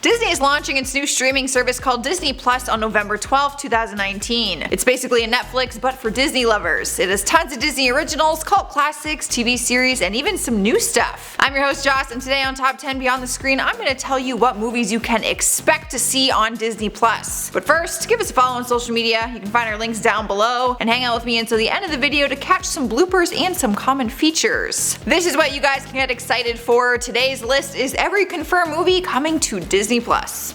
Disney is launching its new streaming service called Disney Plus on November 12, 2019. It's basically a Netflix but for Disney lovers. It has tons of Disney originals, cult classics, TV series, and even some new stuff. I'm your host Joss, and today on Top 10 Beyond the Screen, I'm going to tell you what movies you can expect to see on Disney Plus. But first, give us a follow on social media. You can find our links down below, and hang out with me until the end of the video to catch some bloopers and some common features. This is what you guys can get excited for. Today's list is every confirmed movie coming to Disney Plus.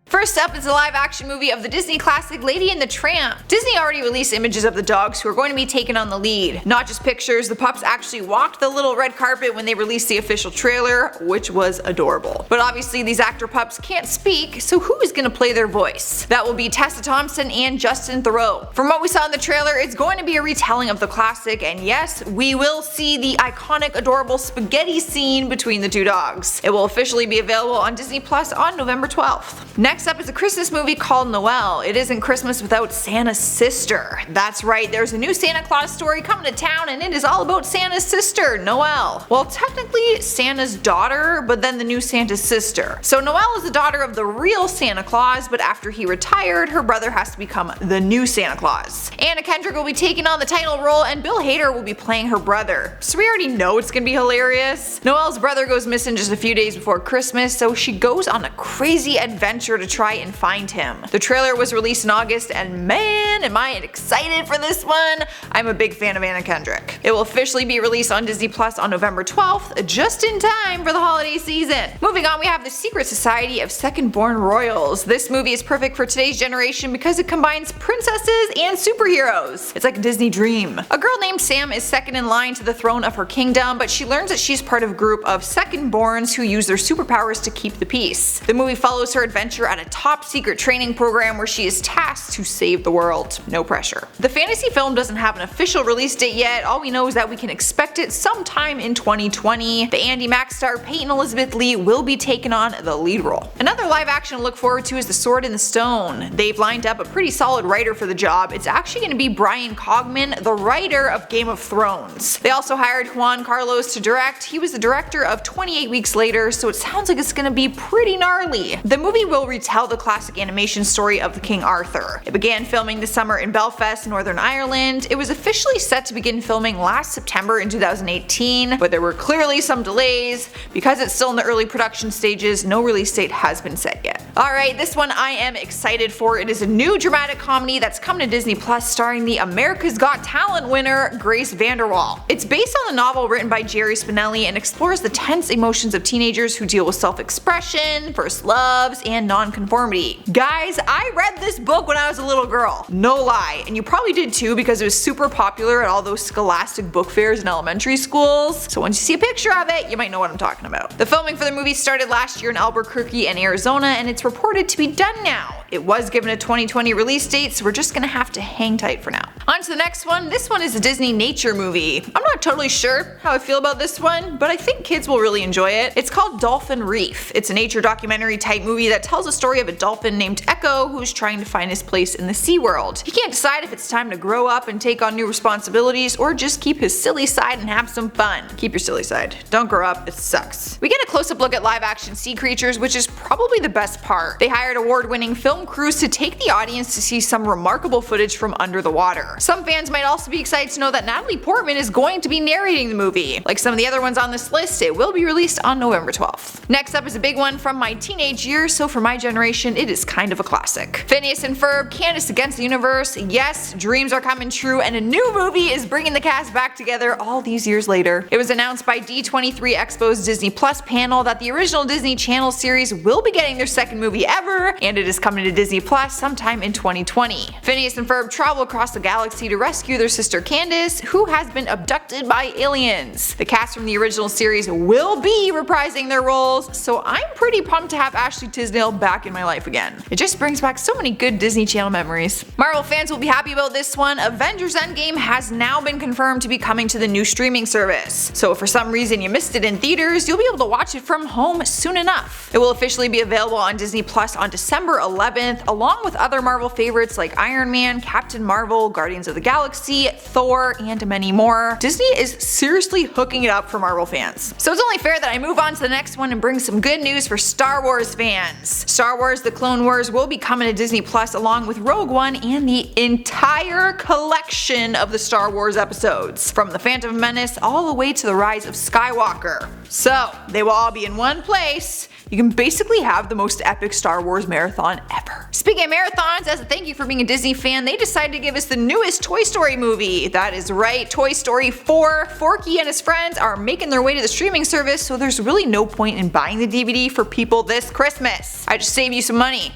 First up is the live action movie of the Disney classic Lady and the Tramp. Disney already released images of the dogs who are going to be taking on the lead. Not just pictures, the pups actually walked the little red carpet when they released the official trailer, which was adorable. But obviously these actor pups can't speak, so who is going to play their voice? That will be Tessa Thompson and Justin Theroux. From what we saw in the trailer, it's going to be a retelling of the classic, and yes, we will see the iconic adorable spaghetti scene between the two dogs. It will officially be available on Disney Plus on November 12th. Next up is a Christmas movie called Noel. It isn't Christmas without Santa's sister. That's right, there's a new Santa Claus story coming to town, and it is all about Santa's sister, Noel. Well, technically Santa's daughter, but then the new Santa's sister. So Noel is the daughter of the real Santa Claus, but after he retired, her brother has to become the new Santa Claus. Anna Kendrick will be taking on the title role, and Bill Hader will be playing her brother. So we already know it's gonna be hilarious. Noel's brother goes missing just a few days before Christmas, so she goes on a crazy adventure to try and find him. The trailer was released in August, and man, am I excited for this one! I'm a big fan of Anna Kendrick. It will officially be released on Disney Plus on November 12th, just in time for the holiday season. Moving on, we have The Secret Society of Second-Born Royals. This movie is perfect for today's generation because it combines princesses and superheroes. It's like a Disney dream. A girl named Sam is second in line to the throne of her kingdom, but she learns that she's part of a group of second-borns who use their superpowers to keep the peace. The movie follows her adventure at a top secret training program where she is tasked to save the world. No pressure. The fantasy film doesn't have an official release date yet. All we know is that we can expect it sometime in 2020. The Andy Mack star Peyton Elizabeth Lee will be taking on the lead role. Another live action to look forward to is The Sword in the Stone. They've lined up a pretty solid writer for the job. It's actually going to be Brian Cogman, the writer of Game of Thrones. They also hired Juan Carlos to direct. He was the director of 28 Weeks Later, so it sounds like it's going to be pretty gnarly. The movie will retell the classic animation story of the King Arthur. It began filming this summer in Belfast, Northern Ireland. It was officially set to begin filming last September in 2018, but there were clearly some delays. Because it's still in the early production stages, no release date has been set yet. Alright, this one I am excited for. It is a new dramatic comedy that's coming to Disney Plus starring the America's Got Talent winner, Grace VanderWaal. It's based on the novel written by Jerry Spinelli and explores the tense emotions of teenagers who deal with self-expression, first loves, and non-conformity. Guys, I read this book when I was a little girl. No lie. And you probably did too because it was super popular at all those scholastic book fairs in elementary schools. So once you see a picture of it, you might know what I'm talking about. The filming for the movie started last year in Albuquerque and Arizona, and it's reported to be done now. It was given a 2020 release date, so we're just gonna have to hang tight for now. On to the next one. This one is a Disney nature movie. I'm not totally sure how I feel about this one, but I think kids will really enjoy it. It's called Dolphin Reef. It's a nature documentary type movie that tells a story of a dolphin named Echo who's trying to find his place in the sea world. He can't decide if it's time to grow up and take on new responsibilities or just keep his silly side and have some fun. Keep your silly side. Don't grow up, it sucks. We get a close-up look at live action sea creatures, which is probably the best part. They hired award-winning film crews to take the audience to see some remarkable footage from under the water. Some fans might also be excited to know that Natalie Portman is going to be narrating the movie. Like some of the other ones on this list, it will be released on November 12th. Next up is a big one from my teenage years, so for my generation it is kind of a classic. Phineas and Ferb, Candace Against the Universe. Yes, dreams are coming true, and a new movie is bringing the cast back together all these years later. It was announced by D23 Expo's Disney Plus panel that the original Disney Channel series will be getting their second movie ever, and it is coming to Disney Plus sometime in 2020. Phineas and Ferb travel across the galaxy to rescue their sister Candace, who has been abducted by aliens. The cast from the original series will be reprising their roles, so I'm pretty pumped to have Ashley Tisdale back back in my life again. It just brings back so many good Disney Channel memories. Marvel fans will be happy about this one. Avengers Endgame has now been confirmed to be coming to the new streaming service. So if for some reason you missed it in theaters, you'll be able to watch it from home soon enough. It will officially be available on Disney Plus on December 11th, along with other Marvel favorites like Iron Man, Captain Marvel, Guardians of the Galaxy, Thor, and many more. Disney is seriously hooking it up for Marvel fans. So it's only fair that I move on to the next one and bring some good news for Star Wars fans. Star Wars The Clone Wars will be coming to Disney Plus along with Rogue One and the entire collection of the Star Wars episodes, from The Phantom Menace all the way to The Rise of Skywalker. So they will all be in one place. You can basically have the most epic Star Wars marathon ever. Speaking of marathons, as a thank you for being a Disney fan, they decided to give us the newest Toy Story movie. That is right, Toy Story 4. Forky and his friends are making their way to the streaming service, so there's really no point in buying the DVD for people this Christmas. I just saved you some money.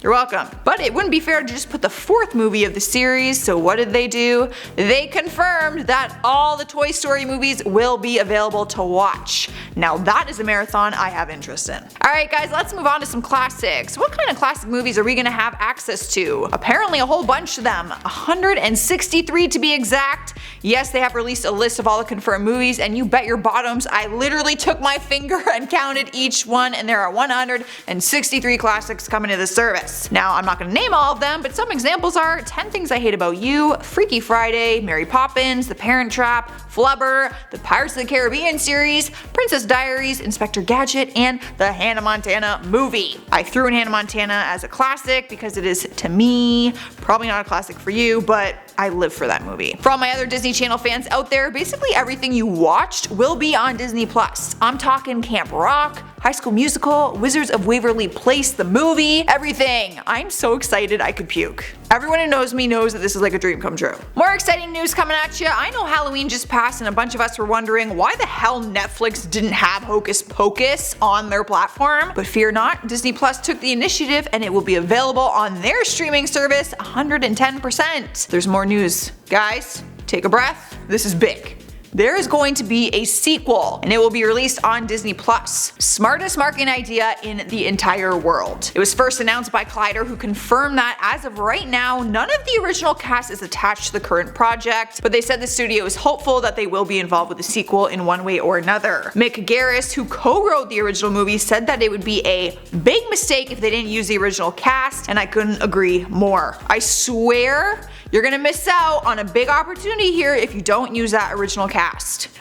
You're welcome. But it wouldn't be fair to just put the 4th movie of the series, so what did they do? They confirmed that all the Toy Story movies will be available to watch. Now that is a marathon I have interest in. Alright guys, let's move on to some classics. What kind of classic movies are we gonna have access to? Apparently a whole bunch of them. 163 to be exact. Yes, they have released a list of all the confirmed movies, and you bet your bottoms I literally took my finger and counted each one, and there are 163 classics coming to the service. Now, I'm not going to name all of them, but some examples are 10 Things I Hate About You, Freaky Friday, Mary Poppins, The Parent Trap, Flubber, the Pirates of the Caribbean series, Princess Diaries, Inspector Gadget, and the Hannah Montana movie. I threw in Hannah Montana as a classic because it is, to me, probably not a classic for you, but I live for that movie. For all my other Disney Channel fans out there, basically everything you watched will be on Disney Plus. I'm talking Camp Rock, High School Musical, Wizards of Waverly Place the movie, everything. I'm so excited I could puke. Everyone who knows me knows that this is like a dream come true. More exciting news coming at you. I know Halloween just passed and a bunch of us were wondering why the hell Netflix didn't have Hocus Pocus on their platform. But fear not, Disney Plus took the initiative and it will be available on their streaming service 110%. There's more news. Guys, take a breath. This is big. There is going to be a sequel, and it will be released on Disney Plus. Smartest marketing idea in the entire world. It was first announced by Collider, who confirmed that as of right now, none of the original cast is attached to the current project, but they said the studio is hopeful that they will be involved with the sequel in one way or another. Mick Garris, who co-wrote the original movie, said that it would be a big mistake if they didn't use the original cast, and I couldn't agree more. I swear, you're gonna miss out on a big opportunity here if you don't use that original cast.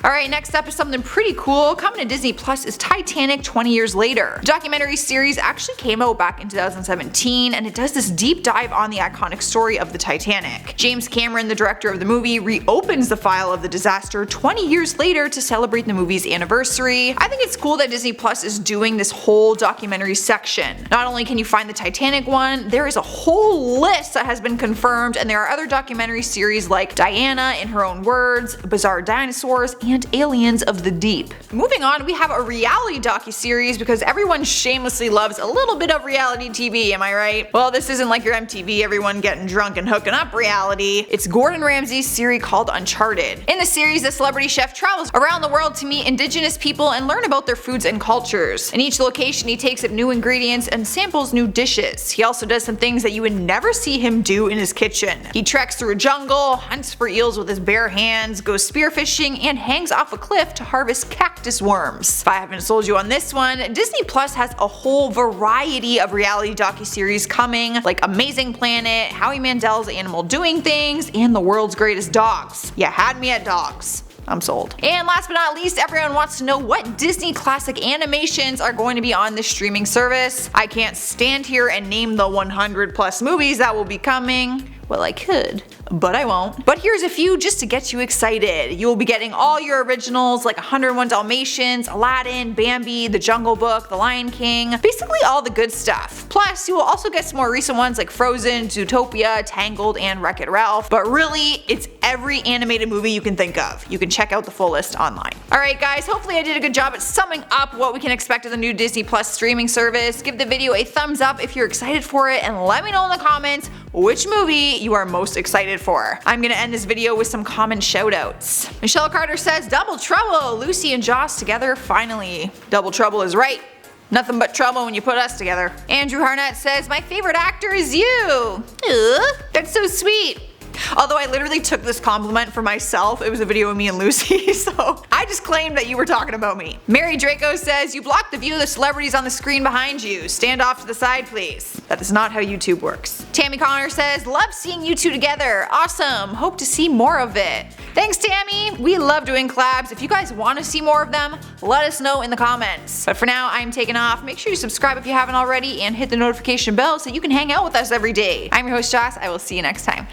Alright, next up is something pretty cool. Coming to Disney Plus is Titanic 20 years later. The documentary series actually came out back in 2017, and it does this deep dive on the iconic story of the Titanic. James Cameron, the director of the movie, reopens the file of the disaster 20 years later to celebrate the movie's anniversary. I think it's cool that Disney Plus is doing this whole documentary section. Not only can you find the Titanic one, there is a whole list that has been confirmed, and there are other documentary series like Diana in Her Own Words, Bizarre Dinosaurs, and Aliens of the Deep. Moving on, we have a reality docuseries because everyone shamelessly loves a little bit of reality TV, am I right? Well, this isn't like your MTV everyone getting drunk and hooking up reality. It's Gordon Ramsay's series called Uncharted. In the series, the celebrity chef travels around the world to meet indigenous people and learn about their foods and cultures. In each location, he takes up new ingredients and samples new dishes. He also does some things that you would never see him do in his kitchen. He treks through a jungle, hunts for eels with his bare hands, goes spearfishing, and hangs off a cliff to harvest cactus worms. If I haven't sold you on this one, Disney Plus has a whole variety of reality docuseries coming, like Amazing Planet, Howie Mandel's Animal Doing Things, and The World's Greatest Dogs. You had me at dogs. I'm sold. And last but not least, everyone wants to know what Disney classic animations are going to be on this streaming service. I can't stand here and name the 100+ movies that will be coming. Well, I could, but I won't. But here's a few just to get you excited. You will be getting all your originals like 101 Dalmatians, Aladdin, Bambi, The Jungle Book, The Lion King, basically all the good stuff. Plus, you will also get some more recent ones like Frozen, Zootopia, Tangled, and Wreck-It Ralph. But really, it's every animated movie you can think of. You can check out the full list online. Alright guys, hopefully I did a good job at summing up what we can expect of the new Disney Plus streaming service. Give the video a thumbs up if you're excited for it, and let me know in the comments which movie you are most excited for. I'm gonna end this video with some comment shoutouts. Michelle Carter says, Double Trouble! Lucy and Joss together finally. Double Trouble is right. Nothing but trouble when you put us together. Andrew Harnett says, my favorite actor is you. Ugh, that's so sweet. Although I literally took this compliment for myself. It was a video of me and Lucy, so I just claimed that you were talking about me. Mary Draco says, you blocked the view of the celebrities on the screen behind you. Stand off to the side, please. That is not how YouTube works. Tammy Connor says, love seeing you two together. Awesome. Hope to see more of it. Thanks, Tammy. We love doing collabs. If you guys want to see more of them, let us know in the comments. But for now, I'm taking off. Make sure you subscribe if you haven't already and hit the notification bell so you can hang out with us every day. I'm your host, Joss. I will see you next time.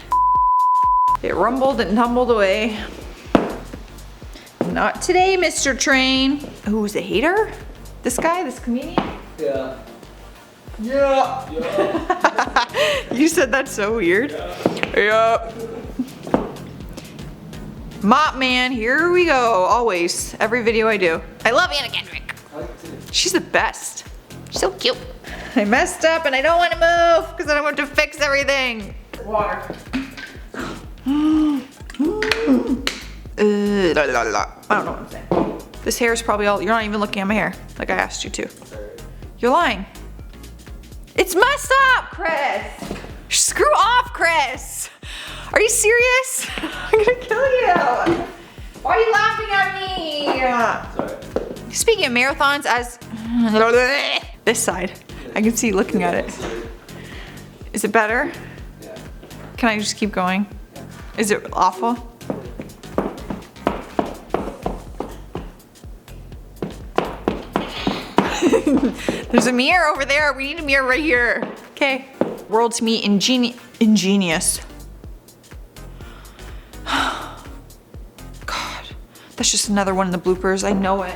It rumbled and tumbled away. Not today, Mr. Train. Who's a hater? This guy? This comedian? Yeah. Yeah. Yeah. You said that so weird. Yeah. Mop man, here we go. Always. Every video I do. I love Anna Kendrick. She's the best. She's so cute. I messed up and I don't want to move because I don't want to fix everything. Water. I don't know what I'm saying. This hair is probably all, you're not even looking at my hair like I asked you to. You're lying. It's messed up, Chris. Screw off, Chris. Are you serious? I'm gonna kill you. Why are you laughing at me? Sorry. Speaking of marathons, as this side, I can see looking at it. Is it better? Yeah. Can I just keep going? Is it awful? There's a mirror over there. We need a mirror right here. Okay. World to me ingenious. God, that's just another one of the bloopers. I know it.